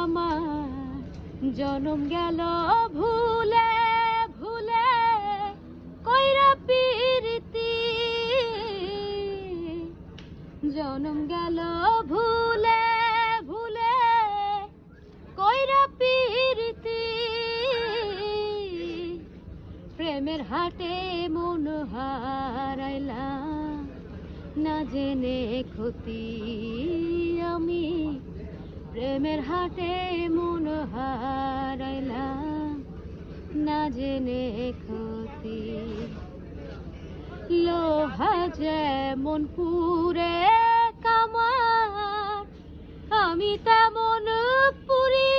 আমার জনম গেল ভুলে ভুলে কইরা পিরিতি, জনম গেল ভুলে ভুলে কইরা পিরিতি, প্রেমের হাটে মন হারাইলাম না জেনে ক্ষতি আমি, প্রেমের হাটে মন হারাইলাম না জেনে ক্ষতি। লোহা যেমন পুরে কামার আমি তেমন পুরি,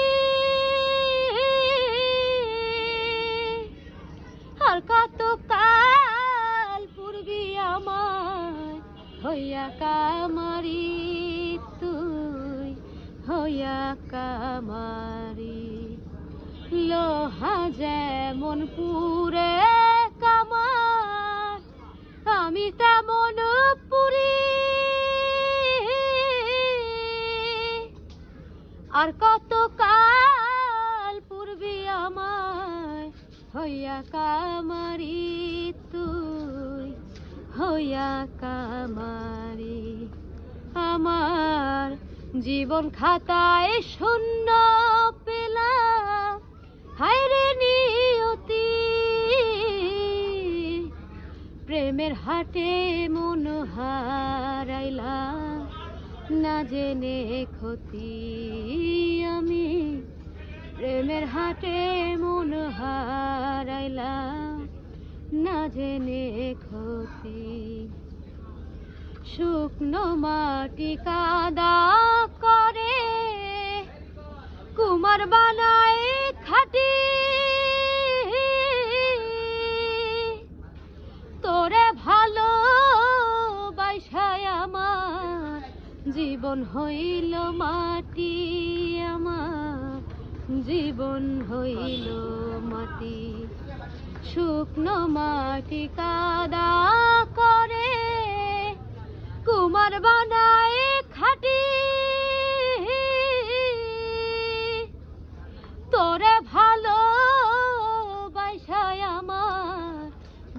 আর কত কাল পূর্বি আমার হইয়া কামারি, তুই হইয়া কামারি। লোহা যেমন পুরে কামার আমি তেমন পুরি, আর কত কাল পূর্বি আমায় হইয়া কামারি, তুই হইয়া কামারি। আমার জীবন খাতায় শূন্য পেলাম হায়রে নিয়তি, প্রেমের হাটে মন হারাইলাম না জেনে ক্ষতি আমি, প্রেমের হাটে মন হারাইলাম না জেনে ক্ষতি। শুকনো মাটি কাদা করে কুমার বানায় খাটি, তোরে ভালো বাইসায় আমার জীবন হইল মাটি, আমার জীবন হইল মাটি। শুকনো মাটি কাদা করে কুমার বানায় খাটি, তোরে ভালো বাইসায় আমার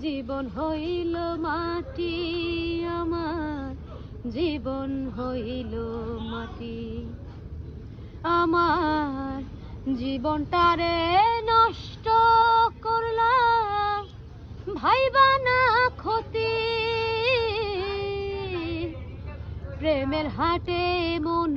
জীবন হইল মাটি, আমার জীবন হইল মাটি। আমার জীবনটারে নষ্ট করলাম ভাইবা না ক্ষতি, প্রেমের হাটে মন